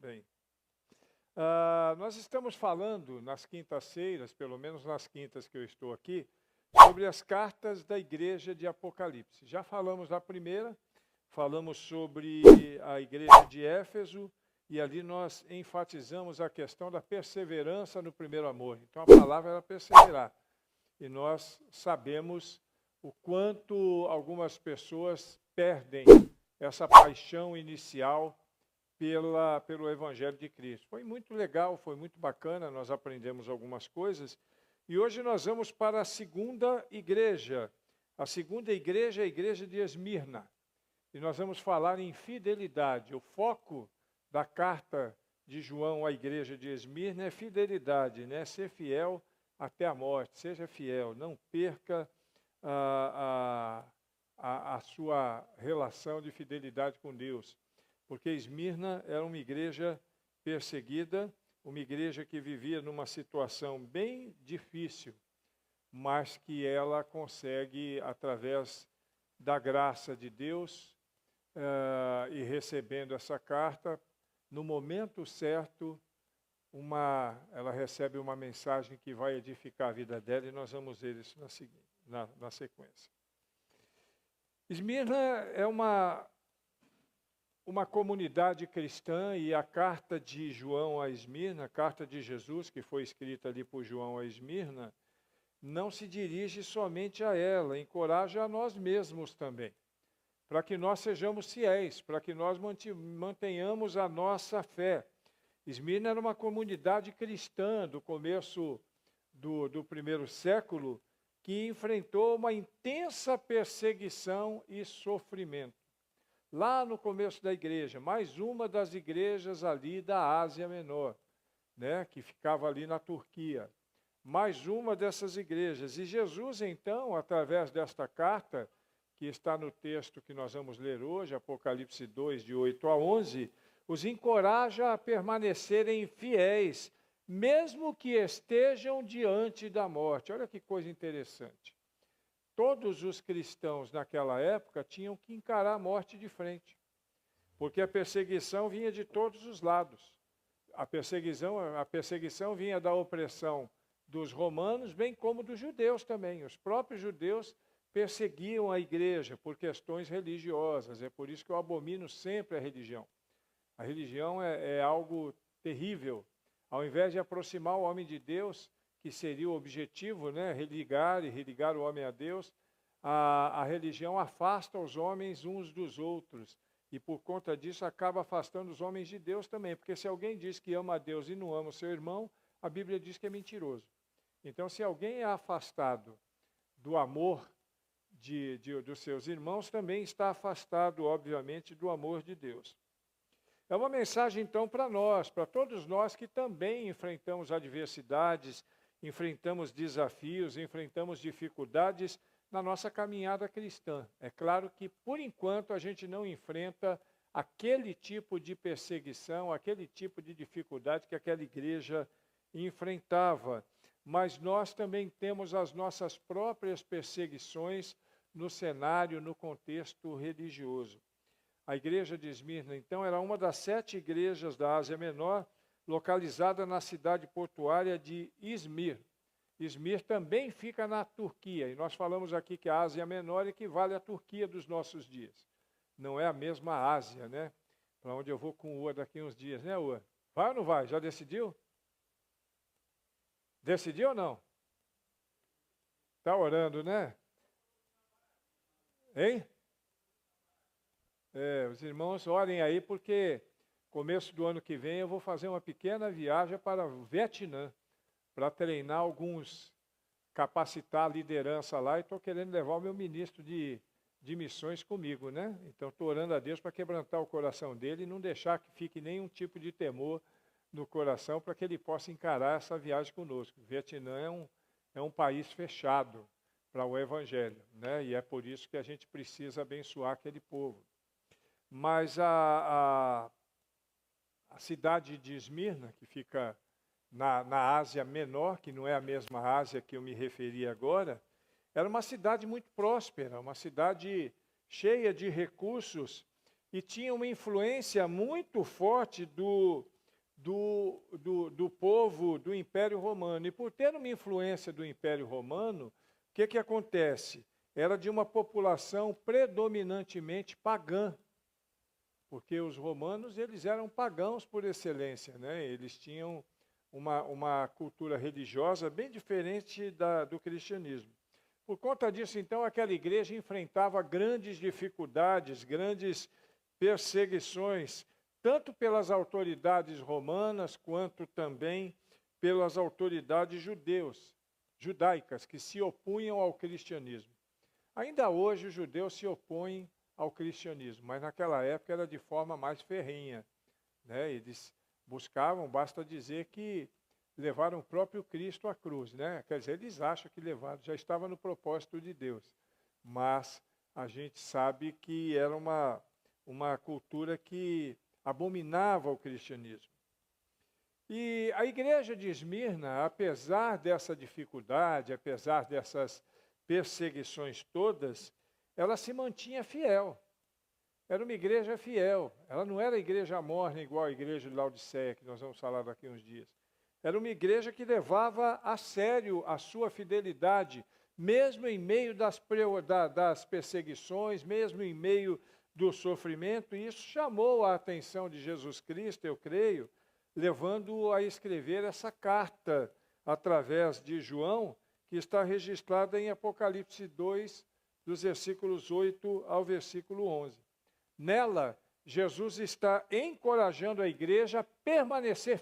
bem. Nós estamos falando nas quintas-feiras, pelo menos nas quintas que eu estou aqui, sobre as cartas da igreja de Apocalipse. Já falamos da primeira, falamos sobre a igreja de Éfeso, e ali nós enfatizamos a questão da perseverança no primeiro amor. Então a palavra era perseverar. E nós sabemos o quanto algumas pessoas perdem essa paixão inicial pelo Evangelho de Cristo. Foi muito legal, foi muito bacana, nós aprendemos algumas coisas. E hoje nós vamos para a segunda igreja. A segunda igreja é a igreja de Esmirna. E nós vamos falar em fidelidade. O foco da carta de João à igreja de Esmirna é fidelidade, né? Ser fiel até a morte, seja fiel, não perca a sua relação de fidelidade com Deus. Porque Esmirna era uma igreja perseguida, uma igreja que vivia numa situação bem difícil, mas que ela consegue, através da graça de Deus, e recebendo essa carta, no momento certo, ela recebe uma mensagem que vai edificar a vida dela, e nós vamos ver isso na sequência. Esmirna é uma comunidade cristã, e a carta de João a Esmirna, a carta de Jesus, que foi escrita ali por João a Esmirna, não se dirige somente a ela, encoraja a nós mesmos também, para que nós sejamos fiéis, para que nós mantenhamos a nossa fé. Esmirna era uma comunidade cristã do começo do primeiro século, que enfrentou uma intensa perseguição e sofrimento. Lá no começo da igreja, mais uma das igrejas ali da Ásia Menor, né, que ficava ali na Turquia. Mais uma dessas igrejas. E Jesus, então, através desta carta, que está no texto que nós vamos ler hoje, Apocalipse 2, de 8 a 11, os encoraja a permanecerem fiéis, mesmo que estejam diante da morte. Olha que coisa interessante. Todos os cristãos naquela época tinham que encarar a morte de frente, porque a perseguição vinha de todos os lados. A perseguição vinha da opressão dos romanos, bem como dos judeus também. Os próprios judeus perseguiam a igreja por questões religiosas. É por isso que eu abomino sempre a religião. A religião é algo terrível. Ao invés de aproximar o homem de Deus, que seria o objetivo, né, religar o homem a Deus, a religião afasta os homens uns dos outros. E por conta disso acaba afastando os homens de Deus também. Porque se alguém diz que ama a Deus e não ama o seu irmão, a Bíblia diz que é mentiroso. Então, se alguém é afastado do amor dos seus irmãos, também está afastado, obviamente, do amor de Deus. É uma mensagem, então, para nós, para todos nós que também enfrentamos adversidades, enfrentamos desafios, enfrentamos dificuldades na nossa caminhada cristã. É claro que, por enquanto, a gente não enfrenta aquele tipo de perseguição, aquele tipo de dificuldade que aquela igreja enfrentava. Mas nós também temos as nossas próprias perseguições no cenário, no contexto religioso. A igreja de Esmirna, então, era uma das 7 igrejas da Ásia Menor, localizada na cidade portuária de Izmir. Izmir também fica na Turquia, e nós falamos aqui que a Ásia Menor equivale à Turquia dos nossos dias. Não é a mesma Ásia, né? Para onde eu vou com o Ua daqui uns dias, né, Ua? Vai ou não vai? Já decidiu? Decidiu ou não? Está orando, né? Hein? Os irmãos orem aí, porque começo do ano que vem eu vou fazer uma pequena viagem para o Vietnã, para treinar alguns, capacitar a liderança lá, e estou querendo levar o meu ministro de missões comigo, né? Então estou orando a Deus para quebrantar o coração dele e não deixar que fique nenhum tipo de temor no coração, para que ele possa encarar essa viagem conosco. O Vietnã é um país fechado para o Evangelho, né? E é por isso que a gente precisa abençoar aquele povo. Mas a cidade de Esmirna, que fica na Ásia Menor, que não é a mesma Ásia que eu me referi agora, era uma cidade muito próspera, uma cidade cheia de recursos, e tinha uma influência muito forte do povo do Império Romano. E por ter uma influência do Império Romano, o que acontece? Era de uma população predominantemente pagã, porque os romanos eles eram pagãos por excelência, né? Eles tinham uma cultura religiosa bem diferente do cristianismo. Por conta disso, então, aquela igreja enfrentava grandes dificuldades, grandes perseguições, tanto pelas autoridades romanas, quanto também pelas autoridades judaicas, que se opunham ao cristianismo. Ainda hoje os judeus se opõem ao cristianismo, mas naquela época era de forma mais ferrenha, né? Eles buscavam, basta dizer que levaram o próprio Cristo à cruz, né? Quer dizer, eles acham que levaram, já estava no propósito de Deus. Mas a gente sabe que era uma cultura que abominava o cristianismo. E a igreja de Esmirna, apesar dessa dificuldade, apesar dessas perseguições todas, ela se mantinha fiel. Era uma igreja fiel. Ela não era igreja morna igual a igreja de Laodiceia, que nós vamos falar daqui a uns dias. Era uma igreja que levava a sério a sua fidelidade, mesmo em meio das perseguições, mesmo em meio do sofrimento. E isso chamou a atenção de Jesus Cristo, eu creio, levando-o a escrever essa carta através de João, que está registrada em Apocalipse 2, dos versículos 8 ao versículo 11. Nela, Jesus está encorajando a igreja a permanecer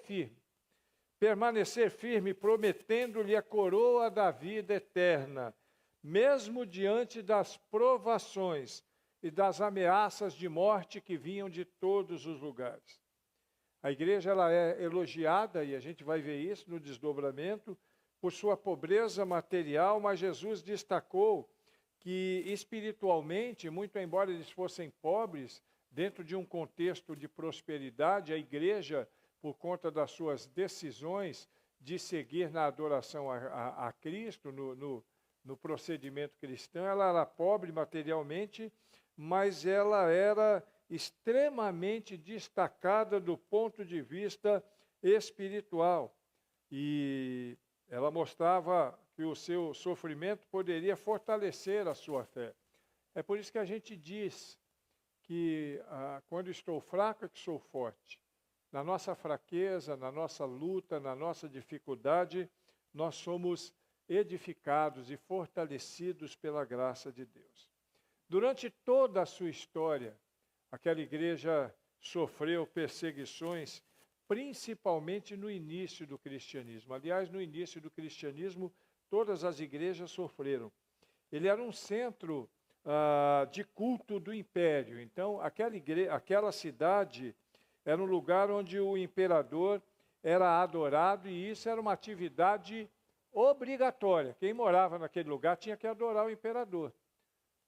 firme, prometendo-lhe a coroa da vida eterna, mesmo diante das provações e das ameaças de morte que vinham de todos os lugares. A igreja ela é elogiada, e a gente vai ver isso no desdobramento, por sua pobreza material, mas Jesus destacou que espiritualmente, muito embora eles fossem pobres, dentro de um contexto de prosperidade, a igreja, por conta das suas decisões de seguir na adoração a Cristo, no procedimento cristão, ela era pobre materialmente, mas ela era extremamente destacada do ponto de vista espiritual. E ela mostrava que o seu sofrimento poderia fortalecer a sua fé. É por isso que a gente diz que quando estou fraco é que sou forte. Na nossa fraqueza, na nossa luta, na nossa dificuldade, nós somos edificados e fortalecidos pela graça de Deus. Durante toda a sua história, aquela igreja sofreu perseguições, principalmente no início do cristianismo. Aliás, no início do cristianismo, todas as igrejas sofreram. Ele era um centro de culto do império. Então, aquela cidade era um lugar onde o imperador era adorado, e isso era uma atividade obrigatória. Quem morava naquele lugar tinha que adorar o imperador.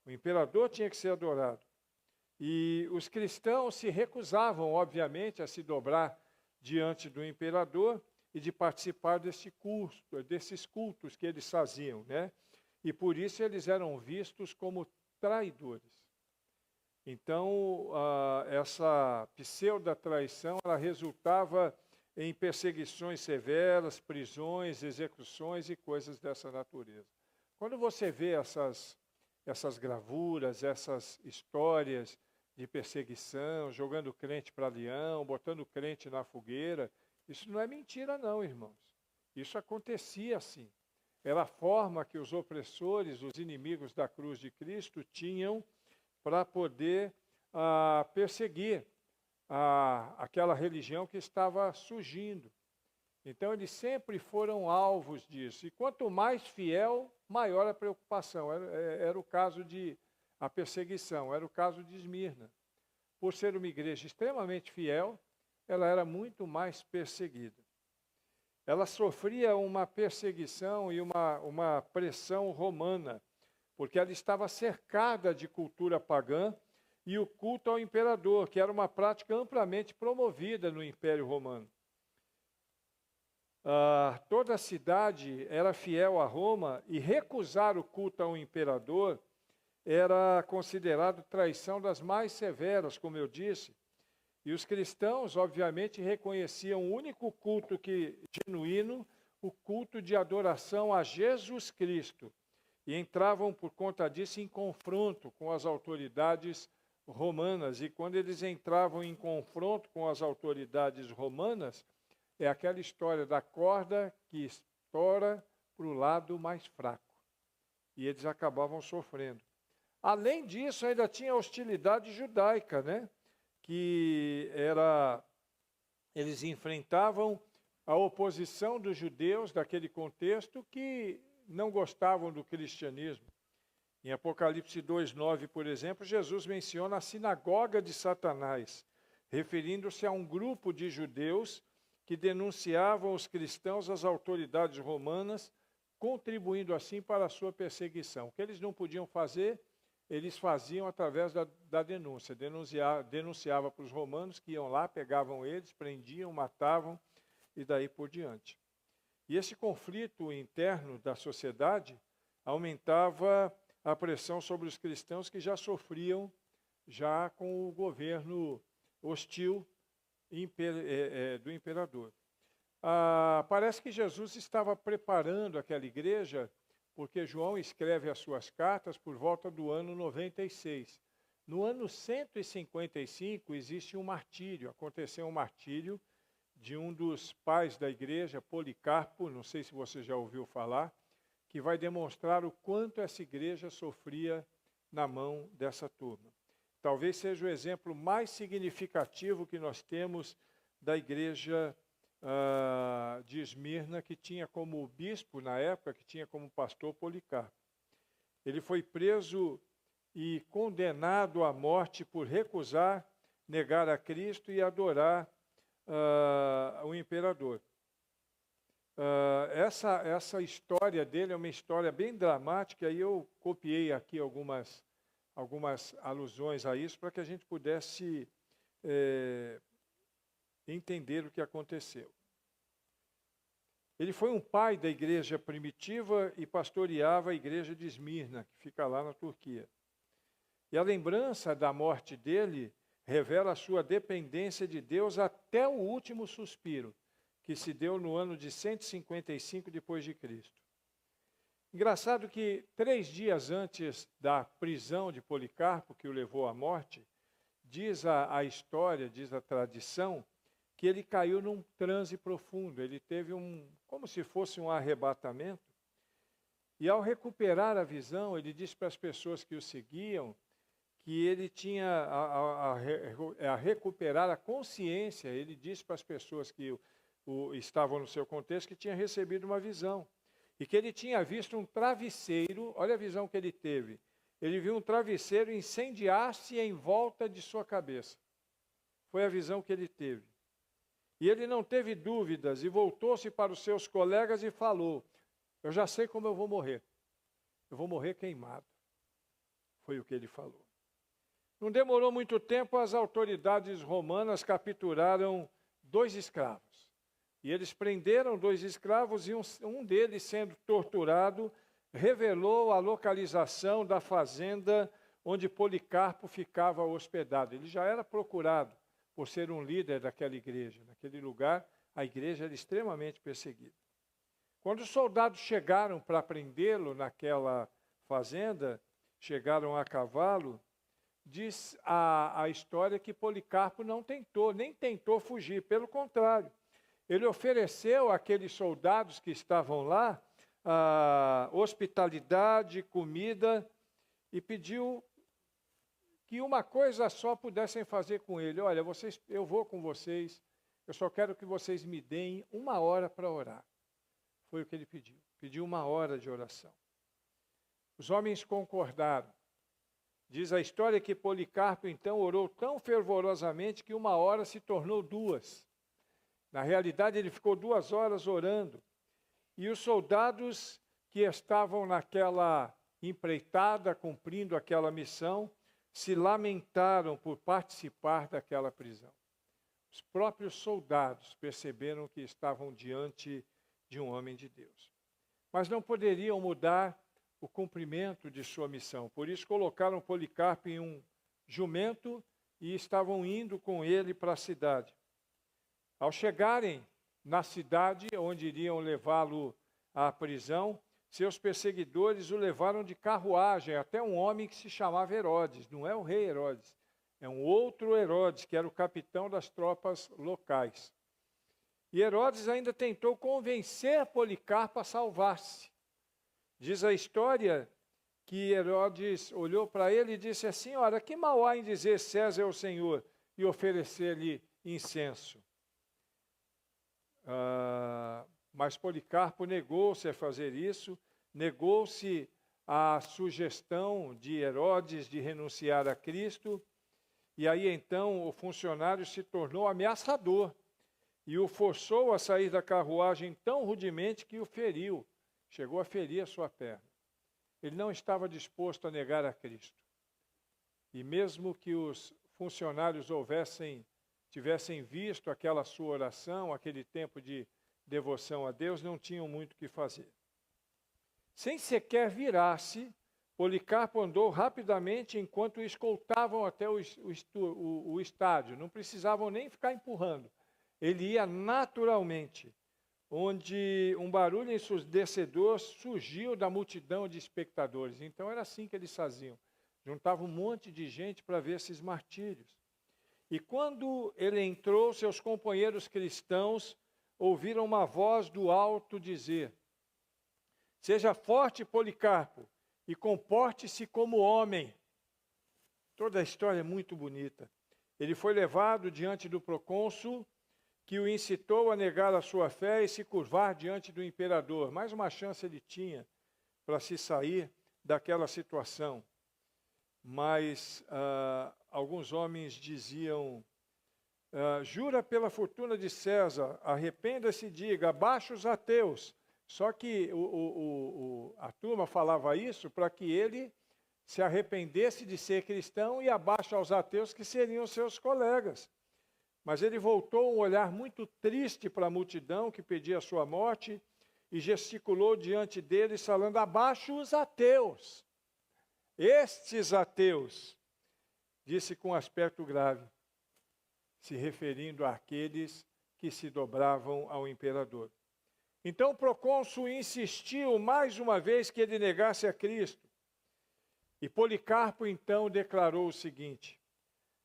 O imperador tinha que ser adorado. E os cristãos se recusavam, obviamente, a se dobrar diante do imperador e de participar desses cultos que eles faziam, né? E por isso eles eram vistos como traidores. Então, essa pseudo-traição, ela resultava em perseguições severas, prisões, execuções e coisas dessa natureza. Quando você vê essas gravuras, essas histórias de perseguição, jogando crente para leão, botando crente na fogueira, isso não é mentira não, irmãos. Isso acontecia assim. Era a forma que os opressores, os inimigos da cruz de Cristo, tinham para poder perseguir aquela religião que estava surgindo. Então, eles sempre foram alvos disso. E quanto mais fiel, maior a preocupação. Era o caso a perseguição, era o caso de Esmirna. Por ser uma igreja extremamente fiel, ela era muito mais perseguida. Ela sofria uma perseguição e uma pressão romana, porque ela estava cercada de cultura pagã e o culto ao imperador, que era uma prática amplamente promovida no Império Romano. Toda a cidade era fiel a Roma, e recusar o culto ao imperador era considerado traição das mais severas, como eu disse. E os cristãos, obviamente, reconheciam o único culto genuíno, o culto de adoração a Jesus Cristo. E entravam, por conta disso, em confronto com as autoridades romanas. E quando eles entravam em confronto com as autoridades romanas, é aquela história da corda que estoura para o lado mais fraco. E eles acabavam sofrendo. Além disso, ainda tinha a hostilidade judaica, né? Eles enfrentavam a oposição dos judeus daquele contexto que não gostavam do cristianismo. Em Apocalipse 2:9, por exemplo, Jesus menciona a sinagoga de Satanás, referindo-se a um grupo de judeus que denunciavam os cristãos às autoridades romanas, contribuindo assim para a sua perseguição. O que eles não podiam fazer, eles faziam através da denúncia. Denunciava para os romanos que iam lá, pegavam eles, prendiam, matavam e daí por diante. E esse conflito interno da sociedade aumentava a pressão sobre os cristãos que já sofriam já com o governo hostil do imperador. Parece que Jesus estava preparando aquela igreja, porque João escreve as suas cartas por volta do ano 96. No ano 155 existe um martírio, aconteceu um martírio de um dos pais da igreja, Policarpo, não sei se você já ouviu falar, que vai demonstrar o quanto essa igreja sofria na mão dessa turma. Talvez seja o exemplo mais significativo que nós temos da igreja de Esmirna, que tinha como bispo, na época, que tinha como pastor Policarpo. Ele foi preso e condenado à morte por recusar negar a Cristo e adorar o imperador. Essa história dele é uma história bem dramática, e eu copiei aqui algumas alusões a isso para que a gente pudesse entender o que aconteceu. Ele foi um pai da igreja primitiva e pastoreava a igreja de Esmirna, que fica lá na Turquia. E a lembrança da morte dele revela a sua dependência de Deus até o último suspiro, que se deu no ano de 155 depois de Cristo. Engraçado que 3 dias antes da prisão de Policarpo, que o levou à morte, diz a história, diz a tradição, que ele caiu num transe profundo. Ele teve como se fosse um arrebatamento. E ao recuperar a visão, ele disse para as pessoas que o seguiam que ele tinha a recuperar a consciência. Ele disse para as pessoas que estavam no seu contexto que tinha recebido uma visão. E que ele tinha visto um travesseiro, olha a visão que ele teve. Ele viu um travesseiro incendiar-se em volta de sua cabeça. Foi a visão que ele teve. E ele não teve dúvidas e voltou-se para os seus colegas e falou: eu já sei como eu vou morrer. Eu vou morrer queimado. Foi o que ele falou. Não demorou muito tempo, as autoridades romanas capturaram 2 escravos. E eles prenderam 2 escravos e um deles, sendo torturado, revelou a localização da fazenda onde Policarpo ficava hospedado. Ele já era procurado por ser um líder daquela igreja. Naquele lugar, a igreja era extremamente perseguida. Quando os soldados chegaram para prendê-lo naquela fazenda, chegaram a cavalo, diz a história que Policarpo nem tentou fugir, pelo contrário. Ele ofereceu àqueles soldados que estavam lá hospitalidade, comida, e pediu que uma coisa só pudessem fazer com ele. Olha, eu vou com vocês, eu só quero que vocês me deem 1 hora para orar. Foi o que ele pediu. Pediu 1 hora de oração. Os homens concordaram. Diz a história que Policarpo, então, orou tão fervorosamente que 1 hora se tornou 2. Na realidade, ele ficou 2 horas orando. E os soldados que estavam naquela empreitada, cumprindo aquela missão, se lamentaram por participar daquela prisão. Os próprios soldados perceberam que estavam diante de um homem de Deus. Mas não poderiam mudar o cumprimento de sua missão. Por isso colocaram Policarpo em um jumento e estavam indo com ele para a cidade. Ao chegarem na cidade onde iriam levá-lo à prisão, seus perseguidores o levaram de carruagem até um homem que se chamava Herodes. Não é o rei Herodes, é um outro Herodes, que era o capitão das tropas locais. E Herodes ainda tentou convencer Policarpo a salvar-se. Diz a história que Herodes olhou para ele e disse assim: ora, que mal há em dizer César é o Senhor e oferecer-lhe incenso? Mas Policarpo negou-se a fazer isso, negou-se à sugestão de Herodes de renunciar a Cristo, e aí então o funcionário se tornou ameaçador e o forçou a sair da carruagem tão rudemente que o feriu, chegou a ferir a sua perna. Ele não estava disposto a negar a Cristo. E mesmo que os funcionários tivessem visto aquela sua oração, aquele tempo de devoção a Deus, não tinham muito o que fazer. Sem sequer virar-se, Policarpo andou rapidamente enquanto o escoltavam até o estádio. Não precisavam nem ficar empurrando. Ele ia naturalmente, onde um barulho ensurdecedor surgiu da multidão de espectadores. Então era assim que eles faziam. Juntavam um monte de gente para ver esses martírios. E quando ele entrou, seus companheiros cristãos ouviram uma voz do alto dizer: seja forte, Policarpo, e comporte-se como homem. Toda a história é muito bonita. Ele foi levado diante do procônsul, que o incitou a negar a sua fé e se curvar diante do imperador. Mais uma chance ele tinha para se sair daquela situação. Mas alguns homens diziam: jura pela fortuna de César, arrependa-se e diga, abaixo os ateus. Só que a turma falava isso para que ele se arrependesse de ser cristão e abaixo aos ateus, que seriam seus colegas. Mas ele voltou um olhar muito triste para a multidão que pedia a sua morte e gesticulou diante deles, falando: abaixo os ateus. Estes ateus, disse com aspecto grave, se referindo àqueles que se dobravam ao imperador. Então o procônsul insistiu mais uma vez que ele negasse a Cristo. E Policarpo então declarou o seguinte: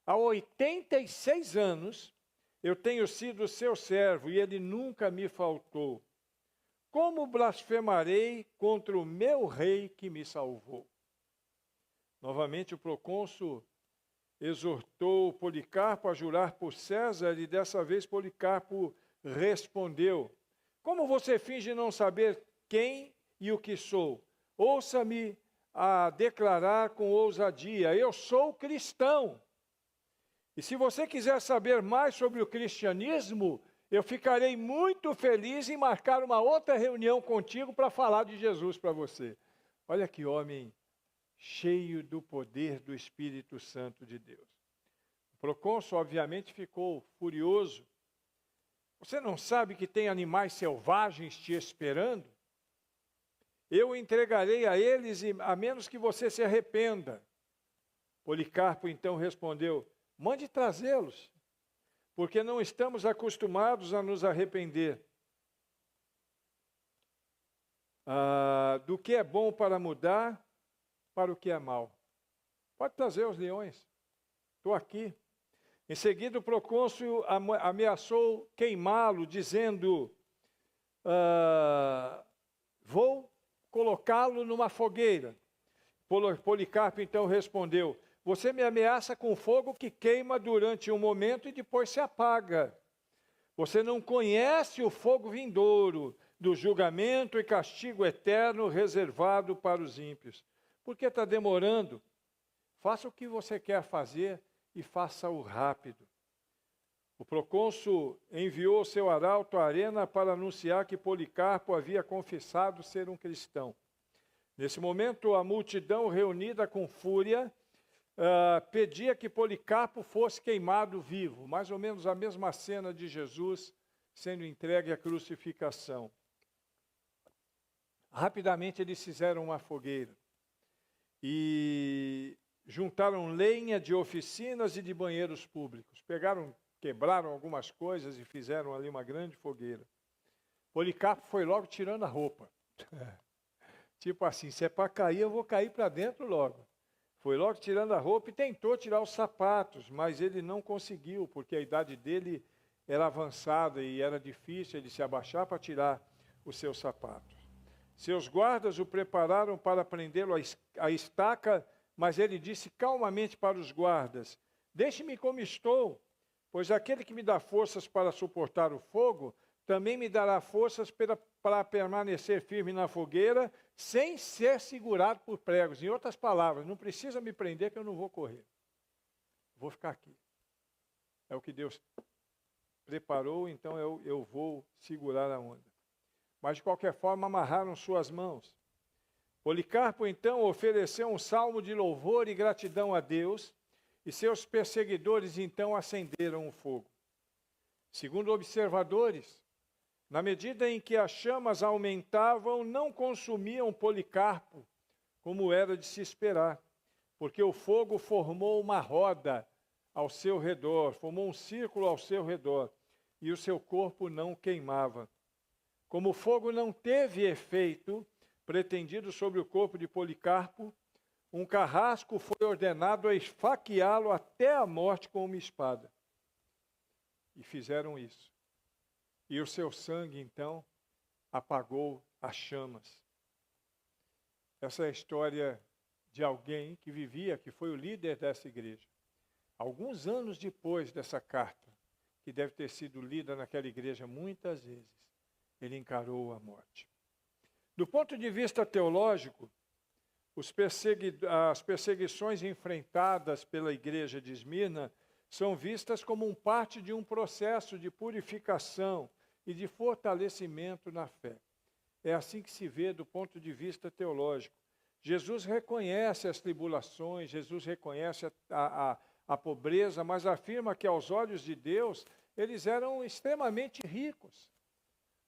há 86 anos eu tenho sido seu servo e ele nunca me faltou. Como blasfemarei contra o meu rei que me salvou? Novamente o procônsul exortou Policarpo a jurar por César e dessa vez Policarpo respondeu: como você finge não saber quem e o que sou? Ouça-me a declarar com ousadia: eu sou cristão. E se você quiser saber mais sobre o cristianismo, eu ficarei muito feliz em marcar uma outra reunião contigo para falar de Jesus para você. Olha que homem cheio do poder do Espírito Santo de Deus. O procônsul, obviamente, ficou furioso. Você não sabe que tem animais selvagens te esperando? Eu entregarei a eles, a menos que você se arrependa. Policarpo então respondeu: mande trazê-los, porque não estamos acostumados a nos arrepender. Do que é bom para mudar, para o que é mal. Pode trazer os leões. Estou aqui. Em seguida, o procônsul ameaçou queimá-lo, dizendo: vou colocá-lo numa fogueira. Policarpo então respondeu: você me ameaça com fogo que queima durante um momento e depois se apaga. Você não conhece o fogo vindouro do julgamento e castigo eterno reservado para os ímpios. Por que está demorando? Faça o que você quer fazer e faça-o rápido. O procônsul enviou seu arauto à arena para anunciar que Policarpo havia confessado ser um cristão. Nesse momento, a multidão, reunida com fúria, pedia que Policarpo fosse queimado vivo. Mais ou menos a mesma cena de Jesus sendo entregue à crucificação. Rapidamente eles fizeram uma fogueira. E juntaram lenha de oficinas e de banheiros públicos. Quebraram algumas coisas e fizeram ali uma grande fogueira. Policarpo foi logo tirando a roupa. Tipo assim, se é para cair, eu vou cair para dentro logo. Foi logo tirando a roupa e tentou tirar os sapatos, mas ele não conseguiu, porque a idade dele era avançada e era difícil ele se abaixar para tirar os seus sapatos. Seus guardas o prepararam para prendê-lo à estaca, mas ele disse calmamente para os guardas: deixe-me como estou, pois aquele que me dá forças para suportar o fogo, também me dará forças para permanecer firme na fogueira, sem ser segurado por pregos. Em outras palavras, não precisa me prender que eu não vou correr. Vou ficar aqui. É o que Deus preparou, então eu vou segurar a onda. Mas, de qualquer forma, amarraram suas mãos. Policarpo, então, ofereceu um salmo de louvor e gratidão a Deus, e seus perseguidores, então, acenderam o fogo. Segundo observadores, na medida em que as chamas aumentavam, não consumiam Policarpo, como era de se esperar, porque o fogo formou uma roda ao seu redor, formou um círculo ao seu redor, e o seu corpo não queimava. Como o fogo não teve efeito pretendido sobre o corpo de Policarpo, um carrasco foi ordenado a esfaqueá-lo até a morte com uma espada. E fizeram isso. E o seu sangue, então, apagou as chamas. Essa é a história de alguém que vivia, que foi o líder dessa igreja. Alguns anos depois dessa carta, que deve ter sido lida naquela igreja muitas vezes, ele encarou a morte. Do ponto de vista teológico, as perseguições enfrentadas pela igreja de Esmirna são vistas como parte de um processo de purificação e de fortalecimento na fé. É assim que se vê do ponto de vista teológico. Jesus reconhece as tribulações, Jesus reconhece a pobreza, mas afirma que aos olhos de Deus eles eram extremamente ricos.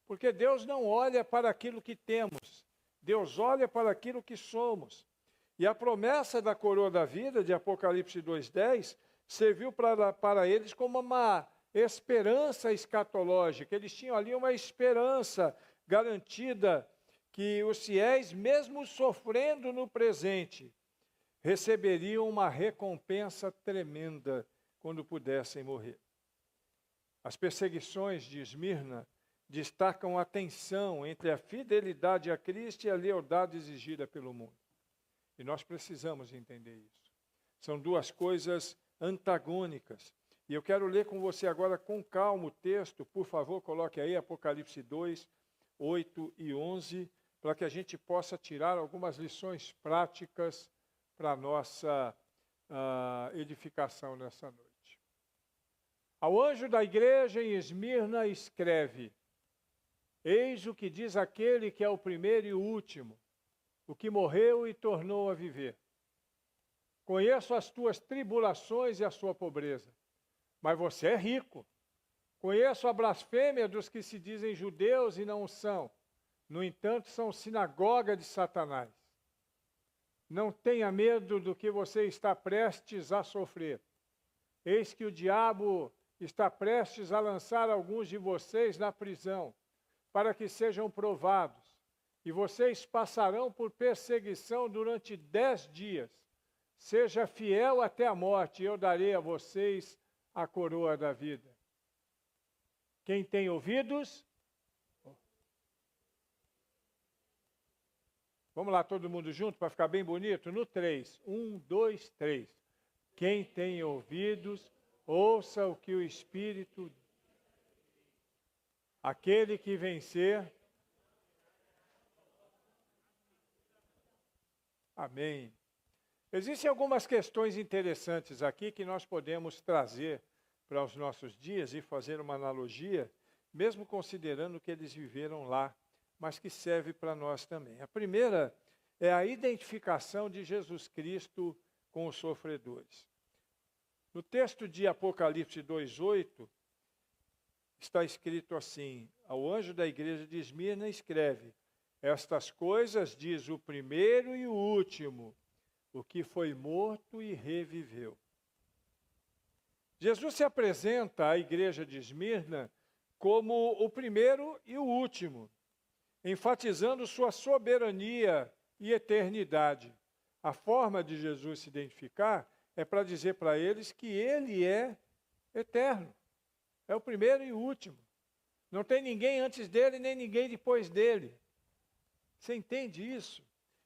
Porque Deus não olha para aquilo que temos, Deus olha para aquilo que somos. E a promessa da coroa da vida, de Apocalipse 2:10, serviu para eles como uma esperança escatológica. Eles tinham ali uma esperança garantida que os fiéis, mesmo sofrendo no presente, receberiam uma recompensa tremenda quando pudessem morrer. As perseguições de Esmirna destacam a tensão entre a fidelidade a Cristo e a lealdade exigida pelo mundo. E nós precisamos entender isso. São duas coisas antagônicas. E eu quero ler com você agora com calma o texto. Por favor, coloque aí Apocalipse 2, 8 e 11, para que a gente possa tirar algumas lições práticas para a nossa edificação nessa noite. Ao anjo da igreja em Esmirna escreve: eis o que diz aquele que é o primeiro e o último, o que morreu e tornou a viver. Conheço as tuas tribulações e a sua pobreza, mas você é rico. Conheço a blasfêmia dos que se dizem judeus e não o são. No entanto, são sinagoga de Satanás. Não tenha medo do que você está prestes a sofrer. Eis que o diabo está prestes a lançar alguns de vocês na prisão, para que sejam provados, e vocês passarão por perseguição durante 10 dias. Seja fiel até a morte, e eu darei a vocês a coroa da vida. Quem tem ouvidos? Vamos lá, todo mundo junto, para ficar bem bonito? No 3. 1, 2, 3. Quem tem ouvidos, ouça o que o Espírito... Aquele que vencer... Amém. Existem algumas questões interessantes aqui que nós podemos trazer para os nossos dias e fazer uma analogia, mesmo considerando que eles viveram lá, mas que serve para nós também. A primeira é a identificação de Jesus Cristo com os sofredores. No texto de Apocalipse 2:8, está escrito assim: ao anjo da igreja de Esmirna escreve: estas coisas diz o primeiro e o último, o que foi morto e reviveu. Jesus se apresenta à igreja de Esmirna como o primeiro e o último, enfatizando sua soberania e eternidade. A forma de Jesus se identificar é para dizer para eles que ele é eterno. É o primeiro e o último. Não tem ninguém antes dele, nem ninguém depois dele. Você entende isso?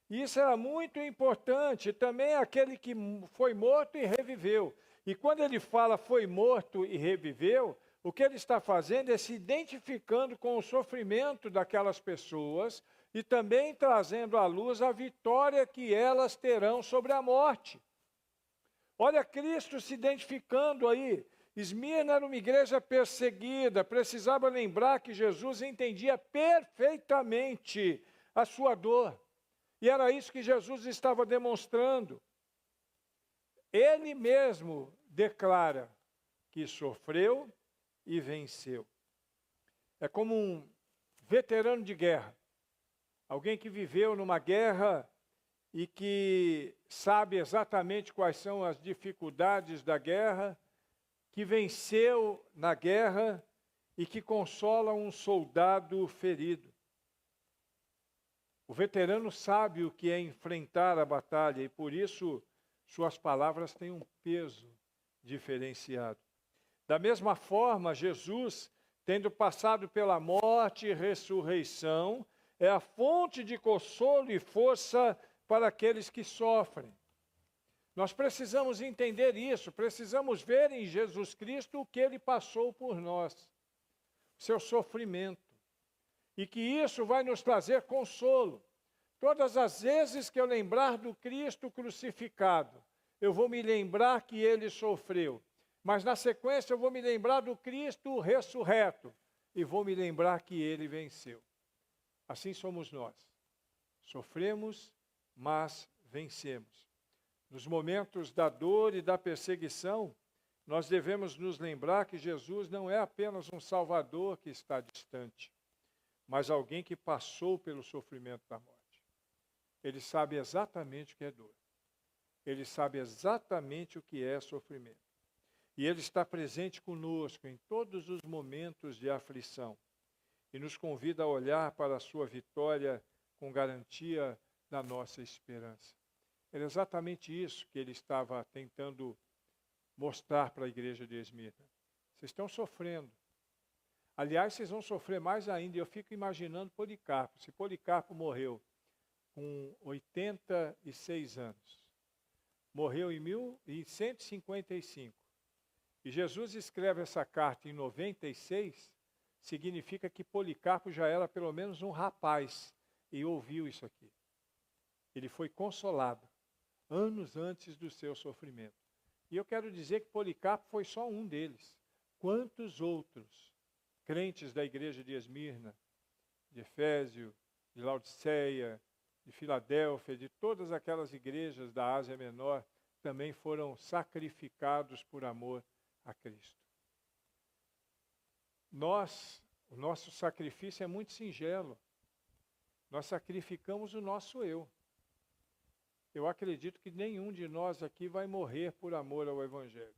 E isso era muito importante. Também aquele que foi morto e reviveu. E quando ele fala foi morto e reviveu, o que ele está fazendo é se identificando com o sofrimento daquelas pessoas e também trazendo à luz a vitória que elas terão sobre a morte. Olha Cristo se identificando aí. Esmirna era uma igreja perseguida, precisava lembrar que Jesus entendia perfeitamente a sua dor. E era isso que Jesus estava demonstrando. Ele mesmo declara que sofreu e venceu. É como um veterano de guerra, alguém que viveu numa guerra e que sabe exatamente quais são as dificuldades da guerra, que venceu na guerra e que consola um soldado ferido. O veterano sabe o que é enfrentar a batalha e por isso suas palavras têm um peso diferenciado. Da mesma forma, Jesus, tendo passado pela morte e ressurreição, é a fonte de consolo e força para aqueles que sofrem. Nós precisamos entender isso, precisamos ver em Jesus Cristo o que ele passou por nós, seu sofrimento, e que isso vai nos trazer consolo. Todas as vezes que eu lembrar do Cristo crucificado, eu vou me lembrar que ele sofreu, mas na sequência eu vou me lembrar do Cristo ressurreto e vou me lembrar que ele venceu. Assim somos nós. Sofremos, mas vencemos. Nos momentos da dor e da perseguição, nós devemos nos lembrar que Jesus não é apenas um Salvador que está distante, mas alguém que passou pelo sofrimento da morte. Ele sabe exatamente o que é dor. Ele sabe exatamente o que é sofrimento. E ele está presente conosco em todos os momentos de aflição. E nos convida a olhar para a sua vitória com garantia da nossa esperança. Era exatamente isso que ele estava tentando mostrar para a igreja de Esmirna. Vocês estão sofrendo. Aliás, vocês vão sofrer mais ainda. Eu fico imaginando Policarpo. Se Policarpo morreu com 86 anos, morreu em 155, e Jesus escreve essa carta em 96, significa que Policarpo já era pelo menos um rapaz e ouviu isso aqui. Ele foi consolado anos antes do seu sofrimento. E eu quero dizer que Policarpo foi só um deles. Quantos outros crentes da igreja de Esmirna, de Efésio, de Laodiceia, de Filadélfia, de todas aquelas igrejas da Ásia Menor, também foram sacrificados por amor a Cristo. O nosso sacrifício é muito singelo. Nós sacrificamos o nosso eu. Eu acredito que nenhum de nós aqui vai morrer por amor ao Evangelho.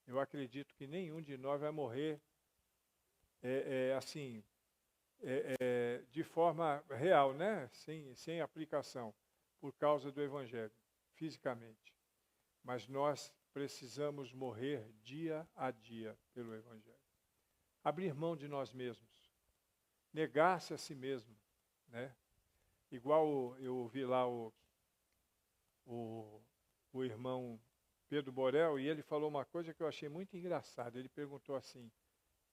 Eu acredito que nenhum de nós vai morrer de forma real, né? Sem aplicação, por causa do Evangelho, fisicamente. Mas nós precisamos morrer dia a dia pelo Evangelho. Abrir mão de nós mesmos. Negar-se a si mesmo, né? Igual eu ouvi lá o irmão Pedro Borel, e ele falou uma coisa que eu achei muito engraçada. Ele perguntou assim: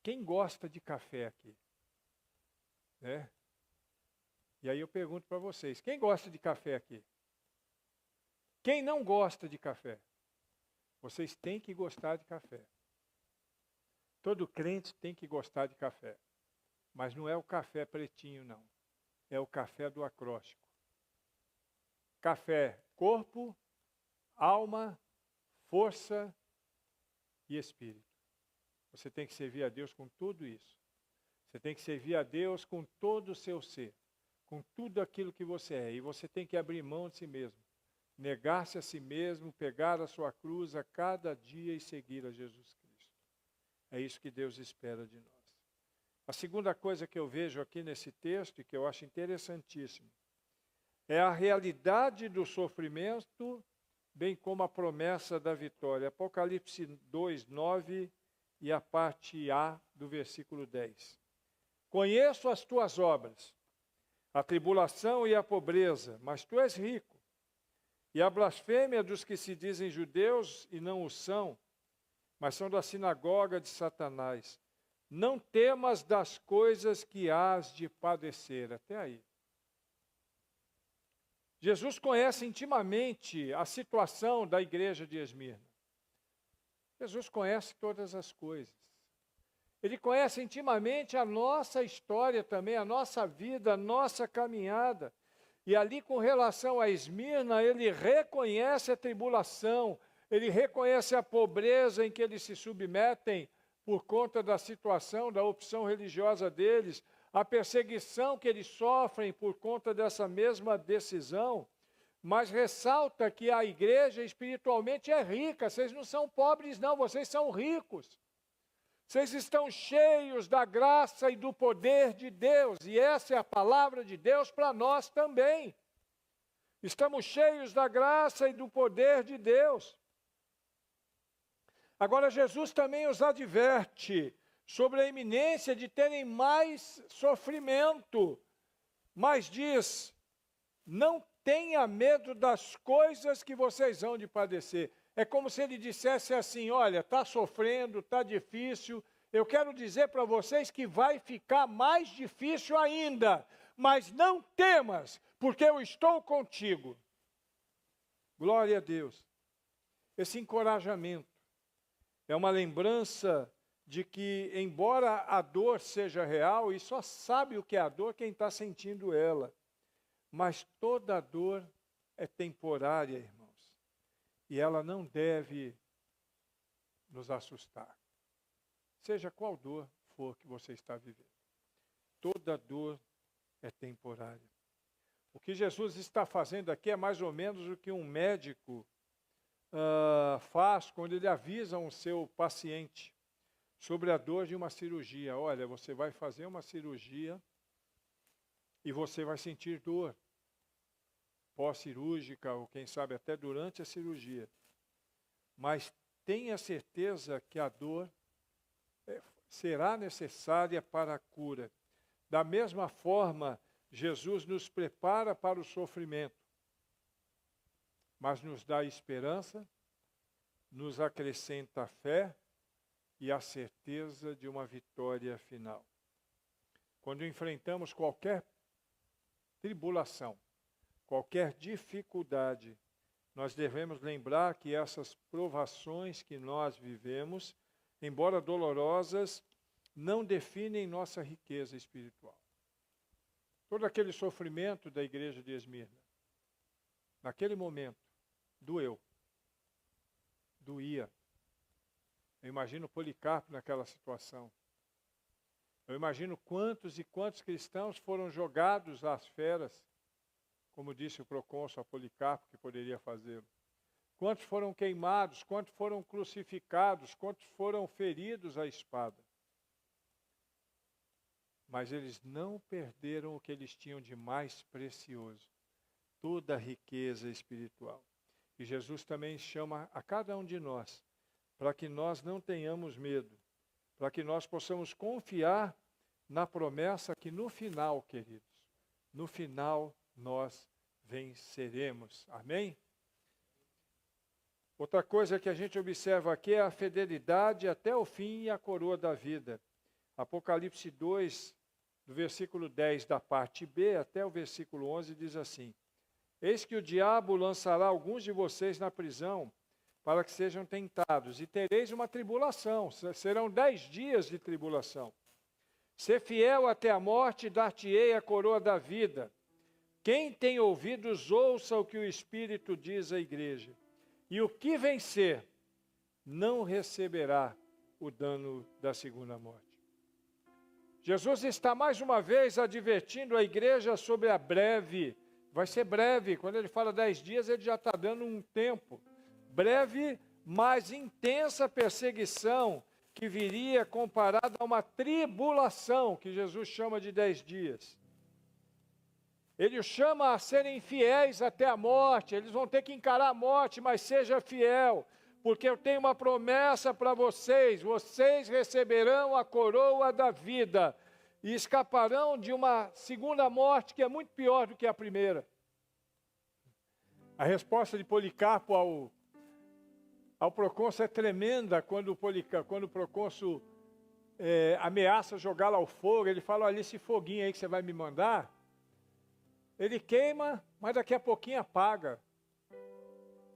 quem gosta de café aqui? Né? E aí eu pergunto para vocês, quem gosta de café aqui? Quem não gosta de café? Vocês têm que gostar de café. Todo crente tem que gostar de café. Mas não é o café pretinho, não. É o café do acróstico. Café, corpo, alma, força e espírito. Você tem que servir a Deus com tudo isso. Você tem que servir a Deus com todo o seu ser, com tudo aquilo que você é. E você tem que abrir mão de si mesmo. negar-se a si mesmo, pegar a sua cruz a cada dia e seguir a Jesus Cristo. É isso que Deus espera de nós. A segunda coisa que eu vejo aqui nesse texto, e que eu acho interessantíssimo, é a realidade do sofrimento, bem como a promessa da vitória. Apocalipse 2, 9 e a parte A do versículo 10. Conheço as tuas obras, a tribulação e a pobreza, mas tu és rico. E a blasfêmia dos que se dizem judeus e não o são, mas são da sinagoga de Satanás. Não temas das coisas que hás de padecer. Até aí. Jesus conhece intimamente a situação da igreja de Esmirna. Jesus conhece todas as coisas. Ele conhece intimamente a nossa história também, a nossa vida, a nossa caminhada. E ali, com relação a Esmirna, ele reconhece a tribulação, ele reconhece a pobreza em que eles se submetem por conta da situação, da opção religiosa deles, a perseguição que eles sofrem por conta dessa mesma decisão, mas ressalta que a igreja espiritualmente é rica. Vocês não são pobres não, vocês são ricos. Vocês estão cheios da graça e do poder de Deus, e essa é a palavra de Deus para nós também. Estamos cheios da graça e do poder de Deus. Agora, Jesus também os adverte sobre a iminência de terem mais sofrimento, mas diz: não tenha medo das coisas que vocês hão de padecer. É como se ele dissesse assim: olha, está sofrendo, está difícil, eu quero dizer para vocês que vai ficar mais difícil ainda, mas não temas, porque eu estou contigo. Glória a Deus. Esse encorajamento é uma lembrança de que, embora a dor seja real, e só sabe o que é a dor quem está sentindo ela, mas toda dor é temporária, irmãos. E ela não deve nos assustar. Seja qual dor for que você está vivendo. Toda dor é temporária. O que Jesus está fazendo aqui é mais ou menos o que um médico faz quando ele avisa o seu paciente sobre a dor de uma cirurgia. Olha, você vai fazer uma cirurgia e você vai sentir dor pós-cirúrgica, ou quem sabe até durante a cirurgia. Mas tenha certeza que a dor será necessária para a cura. Da mesma forma, Jesus nos prepara para o sofrimento, mas nos dá esperança, nos acrescenta fé e a certeza de uma vitória final. Quando enfrentamos qualquer tribulação, qualquer dificuldade, nós devemos lembrar que essas provações que nós vivemos, embora dolorosas, não definem nossa riqueza espiritual. Todo aquele sofrimento da igreja de Esmirna, naquele momento, doeu, doía. Eu imagino Policarpo naquela situação. Eu imagino quantos e quantos cristãos foram jogados às feras, como disse o procônsul a Policarpo que poderia fazê-lo. Quantos foram queimados, quantos foram crucificados, quantos foram feridos à espada. Mas eles não perderam o que eles tinham de mais precioso, toda a riqueza espiritual. E Jesus também chama a cada um de nós, para que nós não tenhamos medo, para que nós possamos confiar na promessa que no final, queridos, no final nós venceremos. Amém? Outra coisa que a gente observa aqui é a fidelidade até o fim e a coroa da vida. Apocalipse 2, do versículo 10 da parte B até o versículo 11 diz assim: eis que o diabo lançará alguns de vocês na prisão, para que sejam tentados, e tereis uma tribulação, serão 10 dias de tribulação. Ser fiel até a morte, dar-te-ei a coroa da vida. Quem tem ouvidos, ouça o que o Espírito diz à igreja. E o que vencer, não receberá o dano da segunda morte. Jesus está mais uma vez advertindo a igreja sobre a breve, vai ser breve. Quando ele fala 10 dias, ele já está dando um tempo. Breve, mas intensa perseguição que viria comparada a uma tribulação, que Jesus chama de 10 dias. Ele os chama a serem fiéis até a morte. Eles vão ter que encarar a morte, mas seja fiel, porque eu tenho uma promessa para vocês. Vocês receberão a coroa da vida e escaparão de uma segunda morte que é muito pior do que a primeira. A resposta de Policarpo ao procônsul é tremenda. Quando o procônsul ameaça jogá-lo ao fogo, ele fala: olha, esse foguinho aí que você vai me mandar, ele queima, mas daqui a pouquinho apaga.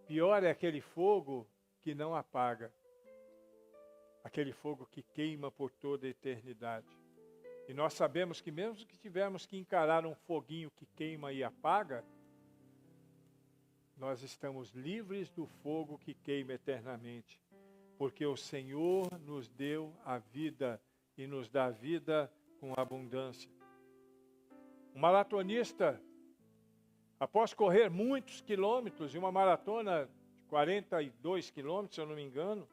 Pior é aquele fogo que não apaga. Aquele fogo que queima por toda a eternidade. E nós sabemos que mesmo que tivermos que encarar um foguinho que queima e apaga, nós estamos livres do fogo que queima eternamente. Porque o Senhor nos deu a vida e nos dá a vida com abundância. Um maratonista, após correr muitos quilômetros, em uma maratona de 42 quilômetros, se eu não me engano,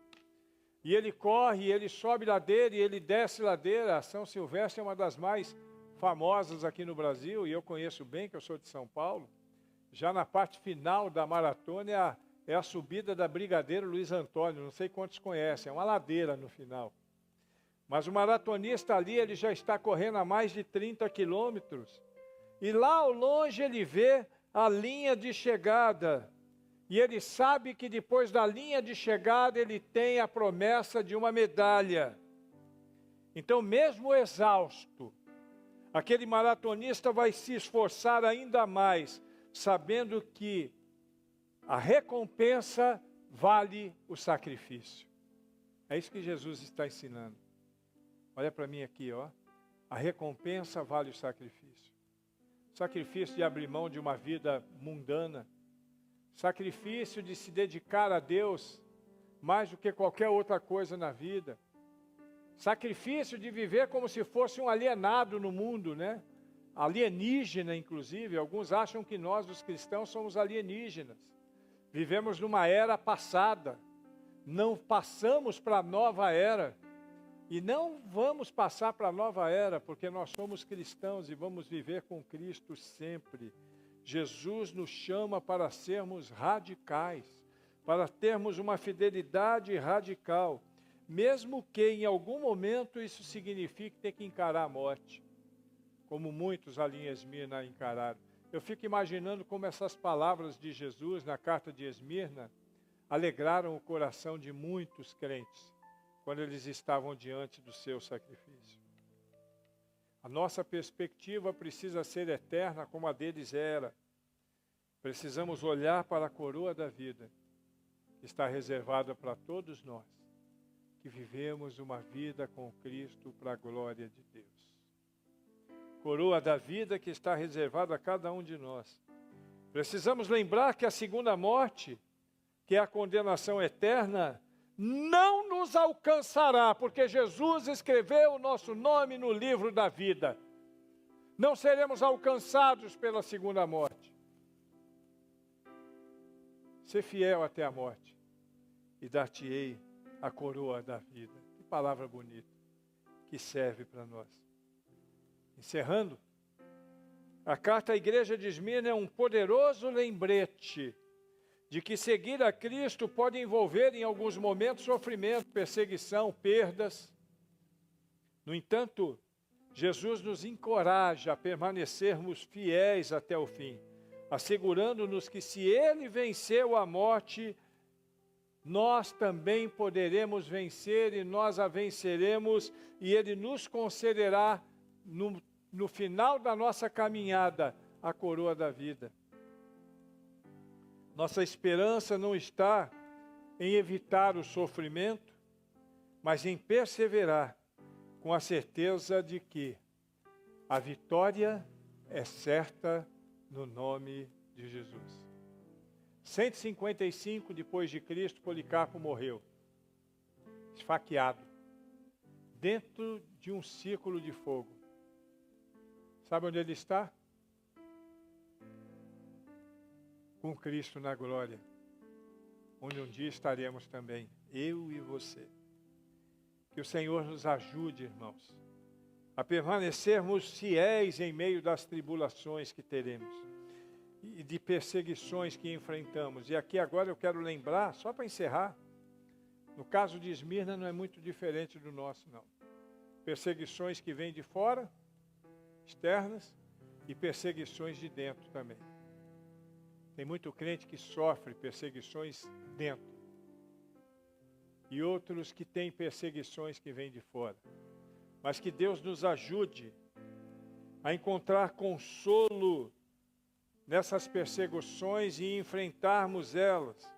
e ele corre, ele sobe ladeira e ele desce ladeira. A São Silvestre é uma das mais famosas aqui no Brasil, e eu conheço bem, que eu sou de São Paulo. Já na parte final da maratona é a subida da Brigadeiro Luiz Antônio, não sei quantos conhecem, é uma ladeira no final. Mas o maratonista ali, ele já está correndo a mais de 30 quilômetros, e lá ao longe ele vê a linha de chegada, e ele sabe que depois da linha de chegada ele tem a promessa de uma medalha. Então, mesmo exausto, aquele maratonista vai se esforçar ainda mais, sabendo que a recompensa vale o sacrifício. É isso que Jesus está ensinando. Olha para mim aqui, ó. A recompensa vale o sacrifício. Sacrifício de abrir mão de uma vida mundana. Sacrifício de se dedicar a Deus mais do que qualquer outra coisa na vida. Sacrifício de viver como se fosse um alienado no mundo, né? Alienígena, inclusive. Alguns acham que nós, os cristãos, somos alienígenas. Vivemos numa era passada. Não passamos para a nova era. E não vamos passar para a nova era, porque nós somos cristãos e vamos viver com Cristo sempre. Jesus nos chama para sermos radicais, para termos uma fidelidade radical, mesmo que em algum momento isso signifique ter que encarar a morte, como muitos ali em Esmirna encararam. Eu fico imaginando como essas palavras de Jesus na carta de Esmirna alegraram o coração de muitos crentes, quando eles estavam diante do seu sacrifício. A nossa perspectiva precisa ser eterna como a deles era. Precisamos olhar para a coroa da vida, que está reservada para todos nós, que vivemos uma vida com Cristo para a glória de Deus. Coroa da vida que está reservada a cada um de nós. Precisamos lembrar que a segunda morte, que é a condenação eterna, não nos alcançará, porque Jesus escreveu o nosso nome no livro da vida. Não seremos alcançados pela segunda morte. Ser fiel até a morte, e dar-te-ei a coroa da vida. Que palavra bonita, que serve para nós. Encerrando, a carta à igreja de Esmirna é um poderoso lembrete de que seguir a Cristo pode envolver em alguns momentos sofrimento, perseguição, perdas. No entanto, Jesus nos encoraja a permanecermos fiéis até o fim, assegurando-nos que se Ele venceu a morte, nós também poderemos vencer e nós a venceremos, e Ele nos concederá no final da nossa caminhada a coroa da vida. Nossa esperança não está em evitar o sofrimento, mas em perseverar com a certeza de que a vitória é certa no nome de Jesus. 155 depois de Cristo, Policarpo morreu, esfaqueado, dentro de um círculo de fogo. Sabe onde ele está? com Cristo na glória, onde um dia estaremos também, eu e você. Que o Senhor nos ajude, irmãos, a permanecermos fiéis em meio das tribulações que teremos e de perseguições que enfrentamos. E aqui agora eu quero lembrar, só para encerrar, no caso de Esmirna não é muito diferente do nosso, não. Perseguições que vêm de fora, externas, e perseguições de dentro também. Tem muito crente que sofre perseguições dentro. E outros que têm perseguições que vêm de fora. Mas que Deus nos ajude a encontrar consolo nessas perseguições e enfrentarmos elas,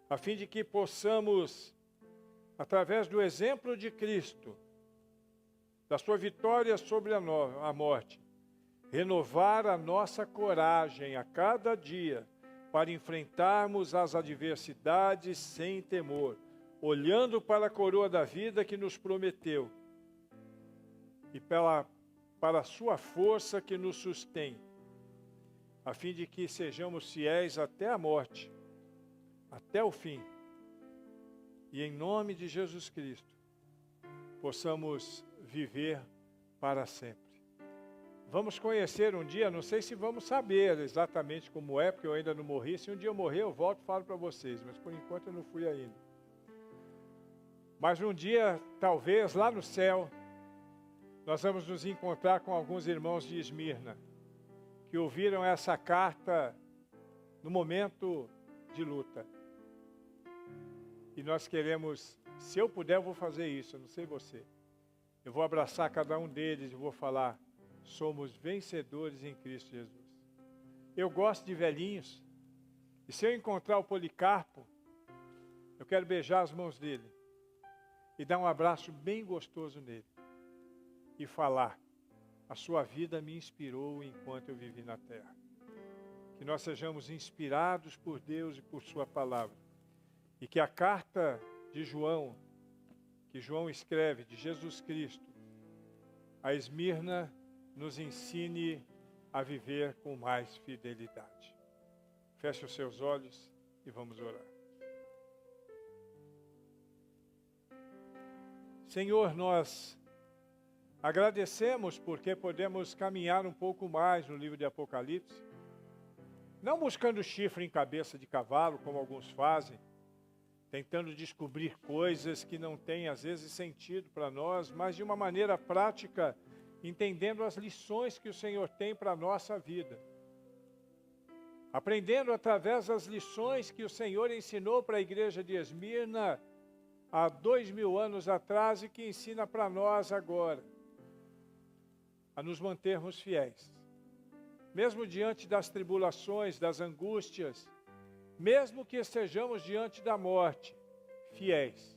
a fim de que possamos, através do exemplo de Cristo, da sua vitória sobre a morte, renovar a nossa coragem a cada dia para enfrentarmos as adversidades sem temor, olhando para a coroa da vida que nos prometeu e para a sua força que nos sustém, a fim de que sejamos fiéis até a morte, até o fim. E em nome de Jesus Cristo, possamos viver para sempre. Vamos conhecer um dia, não sei se vamos saber exatamente como é, porque eu ainda não morri. Se um dia eu morrer, eu volto e falo para vocês, mas por enquanto eu não fui ainda. Mas um dia, talvez, lá no céu, nós vamos nos encontrar com alguns irmãos de Esmirna, que ouviram essa carta no momento de luta. E nós queremos, se eu puder, eu vou fazer isso, eu não sei você. Eu vou abraçar cada um deles e vou falar: somos vencedores em Cristo Jesus. Eu gosto de velhinhos, e se eu encontrar o Policarpo, eu quero beijar as mãos dele e dar um abraço bem gostoso nele e falar: a sua vida me inspirou enquanto eu vivi na terra. Que nós sejamos inspirados por Deus e por sua palavra, e que a carta de João, que João escreve, de Jesus Cristo, a Esmirna, nos ensine a viver com mais fidelidade. Feche os seus olhos e vamos orar. Senhor, nós agradecemos porque podemos caminhar um pouco mais no livro de Apocalipse, não buscando chifre em cabeça de cavalo, como alguns fazem, tentando descobrir coisas que não têm, às vezes, sentido para nós, mas de uma maneira prática, entendendo as lições que o Senhor tem para a nossa vida. Aprendendo através das lições que o Senhor ensinou para a igreja de Esmirna há 2000 anos atrás e que ensina para nós agora, a nos mantermos fiéis. Mesmo diante das tribulações, das angústias, mesmo que estejamos diante da morte, fiéis,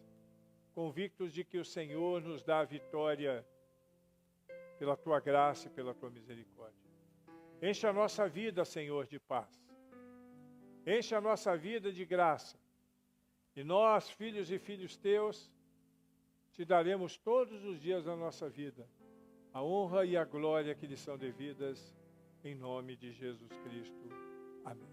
convictos de que o Senhor nos dá a vitória pela Tua graça e pela Tua misericórdia. Enche a nossa vida, Senhor, de paz. Enche a nossa vida de graça. E nós, filhos e filhos Teus, Te daremos todos os dias da nossa vida a honra e a glória que lhe são devidas, em nome de Jesus Cristo. Amém.